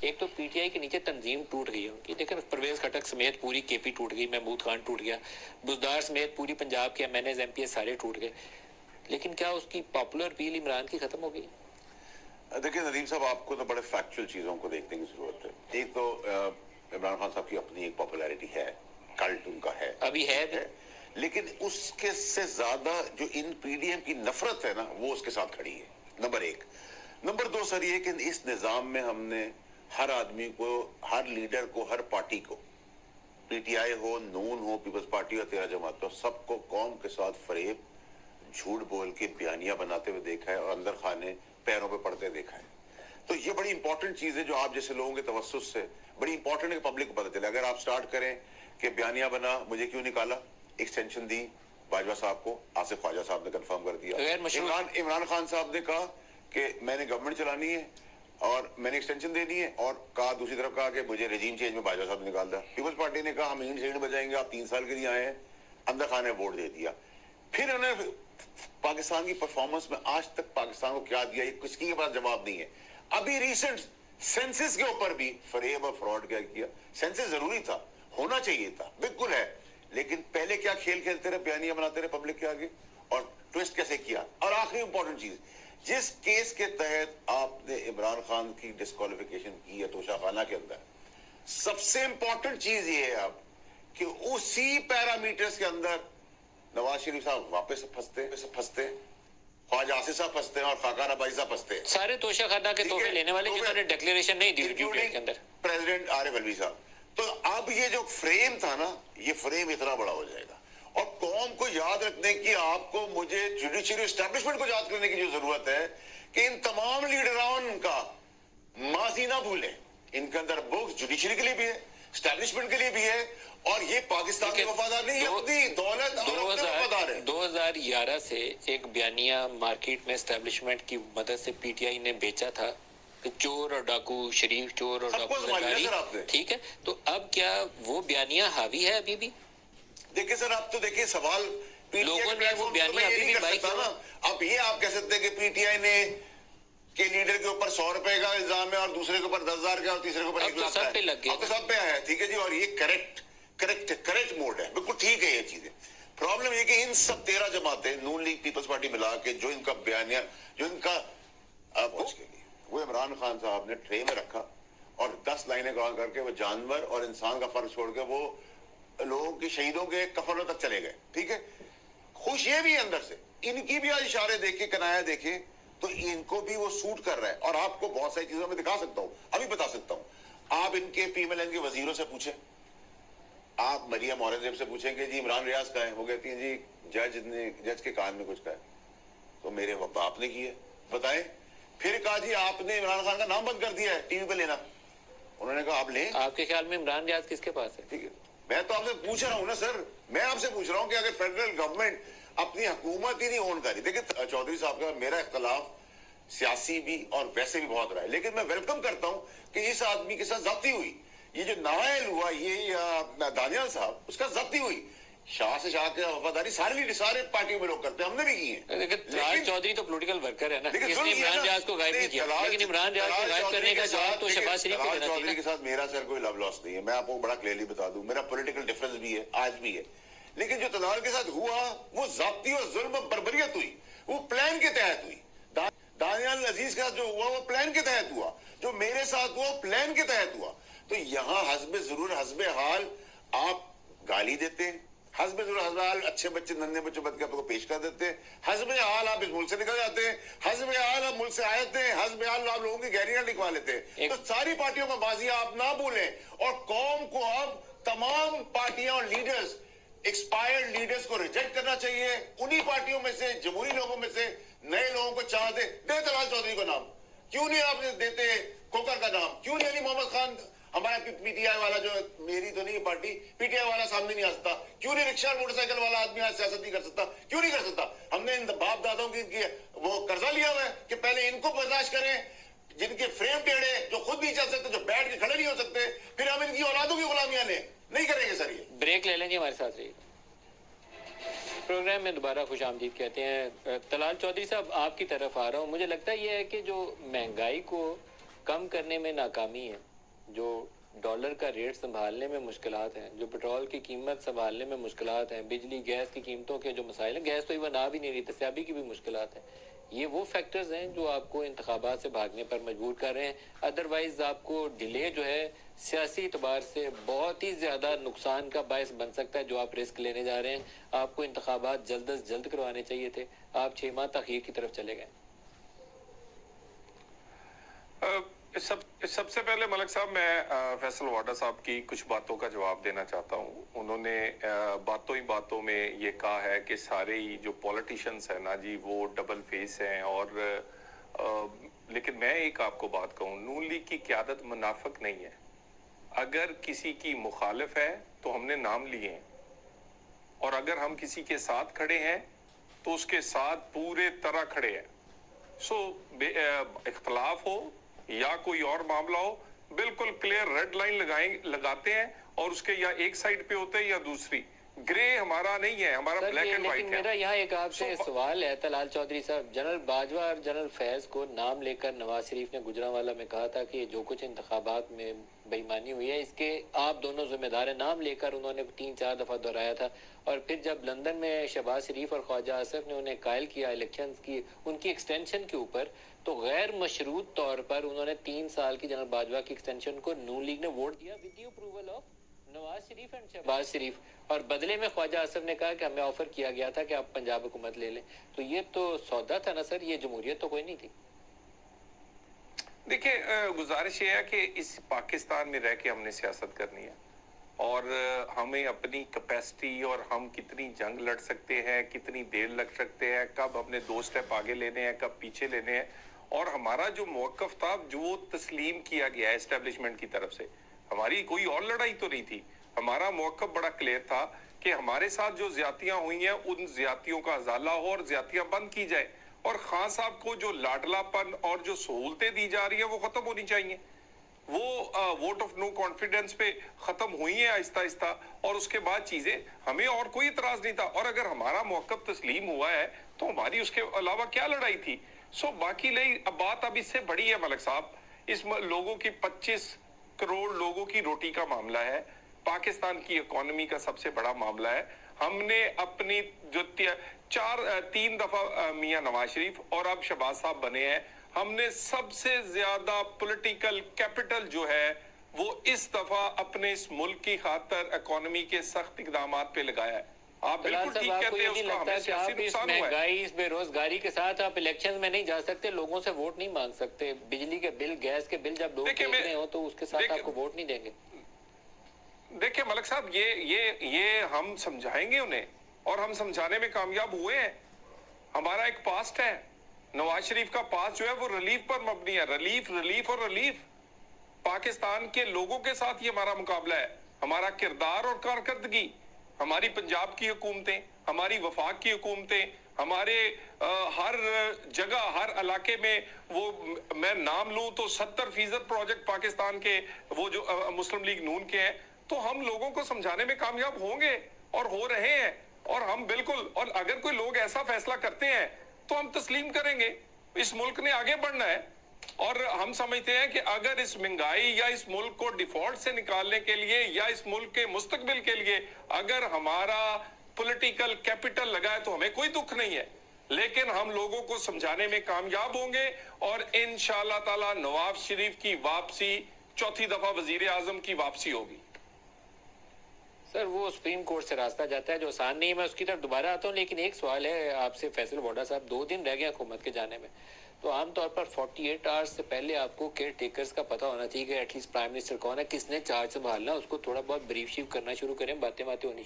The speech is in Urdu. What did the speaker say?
ایک تو پی ٹی آئی کے نیچے تنظیم ٹوٹ گئی ہے ان کی. دیکھیں پرویز خٹک سمیت پوری کے پی ٹوٹ گئی, محمود خان ٹوٹ گیا, بزدار سمیت پوری پنجاب کے M N As M P As سارے ٹوٹ گئے. لیکن کیا اس کی پاپولر اپیل عمران کی ختم ہو گئی؟ دیکھیں ندیم صاحب, آپ کو تو بڑے فیکچوئل چیزوں کو دیکھنے کی ضرورت ہے. ایک تو عمران خان صاحب کی اپنی ایک پاپولیرٹی ہے, کلٹ ان کا ہے, ابھی ہے, لیکن اس کے سے زیادہ جو ان پی ڈی ایم کی نفرت ہے نا, وہ اس کے ساتھ کھڑی ہے, نمبر ایک. نمبر دو سر یہ کہ اس نظام میں ہم نے ہر آدمی کو, ہر لیڈر کو, ہر پارٹی کو, پی ٹی آئی ہو, نون ہو, پیپلز پارٹی ہو, 13 جماعت ہو, سب کو قوم کے ساتھ فریب, جھوٹ بول کے بیانیاں بناتے ہوئے دیکھا ہے, اور اندر خانے پیروں پہ پڑتے دیکھا ہے. تو یہ بڑی امپورٹنٹ چیز ہے جو آپ جیسے لوگوں کے توسط سے بڑی امپورٹنٹ ہے کہ پبلک کو پتہ چلے. اگر آپ سٹارٹ کریں کہ بیانیہ بنا, مجھے کیوں نکالا, ایکسٹینشن دی باجوہ صاحب کو, آصف خواجہ صاحب نے کنفرم کر دیا, عمران خان صاحب نے کہا کہ میں نے گورنمنٹ چلانی ہے اور میں نے ایکسٹینشن دینی ہے, اور کہا دوسری طرف کہا کہ مجھے رجیم چینج میں باجوہ صاحب نے نکال دیا. پیپلز پارٹی نے کہا ہم اینٹ سینٹ بجائیں گے, آپ 3 سال کے لیے آئے ہیں, اندر خانے ووٹ دے دیا. پھر انہوں نے پاکستان کی پرفارمنس میں آج تک پاکستان کو کیا دیا, یہ کسی کے پاس جواب نہیں ہے. ابھی ریسنٹ سینسس کے اوپر بھی فریب اور فراڈ کیا. سینسس ضروری تھا, ہونا چاہیے تھا, بالکل ہے, لیکن پہلے کیا کھیل کھیلتے رہے, بیانیاں بناتے رہے پبلک کے آگے, اور ٹویسٹ کیسے کیا. اور آخری امپورٹنٹ چیز, جس کیس کے تحت آپ نے عمران خان کی ڈسکوالیفیکیشن کی ہے توشہ خانہ کے اندر, سب سے امپورٹنٹ چیز یہ ہے اب کہ اسی پیرامیٹرز کے اندر نواز شریف صاحب واپس پھنستے, خواجہ آصف صاحب پھنستے ہیں, اور خاقان عباسی صاحب پھنستے ہیں, سارے توشہ خانہ کے تحفے لینے والے جنہوں نے ڈکلیریشن نہیں دی ریویو ڈیٹ کے اندر, پریزیڈنٹ عارف علوی صاحب. تو اب یہ جو فریم تھا نا, یہ فریم اتنا بڑا ہو جائے گا, اور قوم کو یاد رکھنے کی, آپ کو مجھے جوڈیشری اسٹیبلشمنٹ کو یاد کرنے کی جو ضرورت ہے کہ ان تمام لیڈران کا ماضی نہ بھولیں. ان کے اندر بکس جوڈیشری کے لیے بھی ہے, اسٹیبلشمنٹ کے لیے بھی ہے, اور یہ پاکستان کے وفادار نہیں, یہ اپنی دولت اور اپنے وفادار ہے. 2011 سے ایک بیانیہ مارکیٹ میں اسٹیبلشمنٹ کی مدد سے پی ٹی آئی نے بیچا تھا کہ چور اور ڈاکو, شریف چور اور ڈاکو زرگاری, ٹھیک ہے, تو اب کیا وہ بیانیہ حاوی ہے ابھی بھی؟ دیکھیں سر, آپ تو دیکھیں سوال لوگوں نے وہ بیانیہ ابھی بھی بائی کیا. اب یہ آپ کہہ سکتے ہیں کہ پی ٹی آئی نے کہ لیڈر کے اوپر 100 روپے کا الزام ہے, اور دوسرے کے اوپر 10,000 کا, اور تیسرے کے اوپر 1 لاکھ کا ہے, اب تو سب پہ آیا ہے, ٹھیک ہے جی, اور یہ کریکٹ موڈ ہے, بالکل ٹھیک ہے یہ چیزیں. پرابلم یہ کہ ان سب 13 جماعتیں, نون لیگ, پیپلز پارٹی ملا کے جو ان کا بیانیہ, جو ان کا اس کے لیے وہ عمران خان صاحب نے ٹرے میں رکھا, اور 10 لائنیں کال کر کے وہ جانور اور انسان کا فرق چھوڑ کے وہ لوگوں کی, شہیدوں کے کفنوں تک چلے گئے, ٹھیک ہے. خوش یہ بھی ہے اندر سے, ان کی بھی آج اشارے دیکھیں, کنایا دیکھیں, تو ان کو بھی وہ سوٹ کر رہا ہے. اور آپ کو بہت ساری چیزوں میں دکھا سکتا ہوں, ابھی بتا سکتا ہوں. آپ ان کے پی ایم ایل این کے وزیروں سے پوچھیں, آپ مریم اورنگزیب سے پوچھیں کہ جی عمران ریاض کہاں ہے, وہ کہتی ہیں جی جج کے کان میں کچھ کہا ہے, تو میرے باپ نے کی ہے, بتائیں. پھر کہا جی آپ نے عمران خان کا نام بند کر دیا ہے ٹی وی پہ لینا, انہوں نے کہا آپ لیں. آپ کے خیال میں عمران ریاض کس کے پاس ہے؟ ٹھیک ہے, میں تو آپ سے پوچھ رہا ہوں نا سر, میں آپ سے پوچھ رہا ہوں کہ اگر فیڈرل گورنمنٹ اپنی حکومت ہی نہیں اون کری. دیکھیں چودھری صاحب کا میرا اختلاف سیاسی بھی اور ویسے بھی بہت رہا ہے, لیکن میں ویلکم کرتا ہوں کہ اس آدمی کے ساتھ ضبطی ہوئی. یہ جو نائل ہوا, یہ دانیال صاحب, اس کا ضبطی ہوئی. شاہ سے شاہ کی وفاداری سارے پارٹیوں میں لوگ کرتے ہیں, ہم نے بھی کی ہے. لیکن طلال چودھری تو پولیٹیکل ورکر ہے نا, اس نے عمران ریاض کو غائب نہیں کیا, لیکن عمران ریاض کو غائب کرنے کا جواب تو شہباز شریف کو دینا چودھری کے ساتھ میرا سر کوئی لو لاس نہیں ہے, میں آپ کو بڑا کلیئرلی بتا دوں, میرا پولیٹیکل ڈیفرنس بھی ہے, آج بھی ہے. لیکن جو طلال کے ساتھ ہوا وہ ضابطی اور ظلم و بربریت ہوئی, وہ پلان کے تحت ہوئی. دانیال عزیز کے ساتھ جو ہوا وہ پلان کے تحت ہوا, جو میرے ساتھ ہوا وہ پلان کے تحت ہوا. تو یہاں حسب ضرور حسب حال آپ گالی دیتے ہیں, حسب ضرور حسب حال اچھے بچے, ننھے بچے بد کے آپ کو پیش کر دیتے ہیں, حسب حال آپ اس ملک سے نکل جاتے ہیں, حسب حال آپ ملک سے آئے تھے, حسب حال آپ لوگوں کی گہریاں لکھوا لیتے ہیں. تو ساری پارٹیوں کا ماضی آپ نہ بھولیں, اور قوم کو اب تمام پارٹیاں اور لیڈرز, ایکسپائرڈ لیڈرز کو ریجیکٹ کرنا چاہیے. انہی پارٹیوں میں سے, جمہوری لوگوں میں سے نئے لوگوں کو چاہ دے طلال چودھری کا نام, کیوں نہیں آپ دیتے کھوکر کا نام, کیوں نہیں علی محمد خان ہمارا پی ٹی آئی والا, جو میری تو نہیں پارٹی, پی ٹی آئی والا سامنے نہیں آ سکتا, کیوں نہیں رکشہ اور موٹر سائیکل والا آدمی آج سیاست نہیں کر سکتا, کیوں نہیں کر سکتا. ہم نے ان باپ دادوں کی وہ قرضہ لیا ہوا ہے کہ پہلے ان کو برداشت کریں, جن کے فریم ٹیڑھے, جو خود نہیں چل سکتے, جو بیٹھ کے کھڑے نہیں ہو سکتے, پھر ہم ان کی اولادوں کی غلامیاں لیں, نہیں کریں گے سر. یہ بریک لے لیں جی, ہمارے ساتھ رہیے. پروگرام میں دوبارہ خوش آمدید کہتے ہیں. طلال چودھری صاحب, آپ کی طرف آ رہا ہوں. مجھے لگتا ہے یہ ہے کہ جو مہنگائی کو کم کرنے میں ناکامی ہے، جو ڈالر کا ریٹ سنبھالنے میں مشکلات ہیں، جو پیٹرول کی قیمت سنبھالنے میں مشکلات ہیں، بجلی گیس کی قیمتوں کے جو مسائل ہیں، گیس تو ایون آ بھی نہیں رہی، دستیابی کی بھی مشکلات ہیں، یہ وہ فیکٹرز ہیں جو آپ کو انتخابات سے بھاگنے پر مجبور کر رہے ہیں. ادروائز آپ کو ڈیلے جو ہے سیاسی اعتبار سے بہت ہی زیادہ نقصان کا باعث بن سکتا ہے جو آپ رسک لینے جا رہے ہیں. آپ کو انتخابات جلد از جلد کروانے چاہیے تھے، آپ 6 ماہ تاخیر کی طرف چلے گئے. سب سے پہلے ملک صاحب میں فیصل واڈا صاحب کی کچھ باتوں کا جواب دینا چاہتا ہوں. انہوں نے باتوں ہی باتوں میں یہ کہا ہے کہ سارے ہی جو پولیٹیشنز ہیں نا جی وہ ڈبل فیس ہیں، اور لیکن میں ایک آپ کو بات کہوں، نون لیگ کی قیادت منافق نہیں ہے. اگر کسی کی مخالف ہے تو ہم نے نام لیے ہیں، اور اگر ہم کسی کے ساتھ کھڑے ہیں تو اس کے ساتھ پورے طرح کھڑے ہیں. اختلاف ہو یا کوئی اور معاملہ ہو، بالکل کلیئر ریڈ لائن لگاتے ہیں، اور اس کے یا ایک سائڈ پہ ہوتے ہیں یا دوسری. گرے ہمارا نہیں ہے، ہمارا بلیک اینڈ وائٹ ہے. میرا یہاں ایک آپ سے سوال ہے طلال چودھری صاحب. جنرل باجوہ اور جنرل فیض کو نام لے کر نواز شریف نے گجرانوالہ میں کہا تھا کہ جو کچھ انتخابات میں بے ایمانی ہوئی ہے اس کے آپ دونوں ذمہ دار ہیں. نام لے کر انہوں نے 3-4 دفعہ دہرایا تھا. اور پھر جب لندن میں شہباز شریف اور خواجہ آصف نے انہیں قائل کیا الیکشنز کی ان کی ایکسٹینشن کے اوپر، تو غیر مشروط طور پر انہوں نے 3 سال کی جنرل باجوہ کی ایکسٹینشن کو نون لیگ نے ووٹ دیا with the approval of Nawaz Sharif and Shahbaz Sharif. اور بدلے میں خواجہ آصف نے کہا کہ ہمیں آفر کیا گیا تھا کہ آپ پنجاب حکومت لے لیں. تو یہ تو سودا تھا نا سر، یہ جمہوریت تو کوئی نہیں تھی. دیکھیں، گزارش یہ ہے کہ اس پاکستان میں رہ کے ہم نے سیاست کرنی ہے، اور ہمیں اپنی کیپیسٹی اور ہم کتنی جنگ لڑ سکتے ہیں، کتنی دیر لگ سکتے ہیں، کب اپنے 2 سٹیپ آگے لینے ہیں، کب پیچھے لینے ہیں. اور ہمارا جو موقف تھا جو تسلیم کیا گیا ہے اسٹیبلشمنٹ کی طرف سے، ہماری کوئی اور لڑائی تو نہیں تھی. ہمارا موقف بڑا کلیئر تھا کہ ہمارے ساتھ جو زیادتیاں ہوئی ہیں ان زیادتیوں کا ازالہ ہو اور زیادتیاں بند کی جائے، اور خان صاحب کو جو لاڈلا پن اور جو سہولتیں دی جا رہی ہیں وہ ختم ہونی چاہیے. وہ ووٹ آف نو کانفیڈنس پہ ختم ہوئی ہیں آہستہ آہستہ، اور اس کے بعد چیزیں ہمیں اور کوئی اعتراض نہیں تھا. اور اگر ہمارا موقف تسلیم ہوا ہے تو ہماری اس کے علاوہ کیا لڑائی تھی. باقی بات اب اس سے بڑی ہے ملک صاحب. اس لوگوں کی 25 کروڑ لوگوں کی روٹی کا معاملہ ہے، پاکستان کی اکانومی کا سب سے بڑا معاملہ ہے. ہم نے اپنی جو 3 دفعہ میاں نواز شریف اور اب شہباز صاحب بنے ہیں، ہم نے سب سے زیادہ پولیٹیکل کیپٹل جو ہے وہ اس دفعہ اپنے اس ملک کی خاطر اکانومی کے سخت اقدامات پہ لگایا ہے. آپ بالکل ٹھیک کہتے ہیں، اس کا ہمیں سیاسی نقصان ہوا ہے. مہنگائی، اس بے روزگاری کے ساتھ آپ الیکشن میں نہیں جا سکتے، لوگوں سے ووٹ نہیں مانگ سکتے. بجلی کے بل، گیس کے بل جب لوگ دیکھ رہے ہوں تو اس کے ساتھ آپ کو ووٹ نہیں دیں گے. دیکھیں ملک صاحب، یہ ہم سمجھائیں گے انہیں، اور ہم سمجھانے میں کامیاب ہوئے ہیں. ہمارا ایک پاسٹ ہے، نواز شریف کا پاس جو ہے وہ ریلیف پر مبنی ہے. ریلیف اور ریلیف. پاکستان کے لوگوں کے ساتھ یہ ہمارا مقابلہ ہے. ہمارا کردار اور کارکردگی، ہماری پنجاب کی حکومتیں، ہماری وفاق کی حکومتیں، ہمارے ہر جگہ ہر علاقے میں، وہ میں نام لوں تو 70% پروجیکٹ پاکستان کے وہ جو مسلم لیگ نون کے ہیں. تو ہم لوگوں کو سمجھانے میں کامیاب ہوں گے اور ہو رہے ہیں. اور ہم بالکل، اور اگر کوئی لوگ ایسا فیصلہ کرتے ہیں تو ہم تسلیم کریں گے. اس ملک نے آگے بڑھنا ہے، اور ہم سمجھتے ہیں کہ اگر اس مہنگائی یا اس ملک کو ڈیفالٹ سے نکالنے کے لیے یا اس ملک کے مستقبل کے لیے اگر ہمارا پولیٹیکل کیپٹل لگا ہے تو ہمیں کوئی دکھ نہیں ہے. لیکن ہم لوگوں کو سمجھانے میں کامیاب ہوں گے، اور انشاءاللہ تعالی نواز شریف کی واپسی، 4تھی دفعہ وزیر اعظم کی واپسی ہوگی. سر وہ سپریم کورٹ سے راستہ جاتا ہے جو آسان نہیں ہے، میں اس کی طرف دوبارہ آتا ہوں. لیکن ایک سوال ہے آپ سے فیصل واڈا صاحب، 2 دن رہ گئے حکومت کے جانے میں، تو عام طور پر 48 آورز سے پہلے آپ کو کیئر ٹیکرز کا پتہ ہونا چاہیے کہ ایٹ لیسٹ پرائم منسٹر کون ہے، کس نے چارج سنبھالنا، اس کو تھوڑا بہت بریف شیف کرنا شروع کریں، باتیں ہونی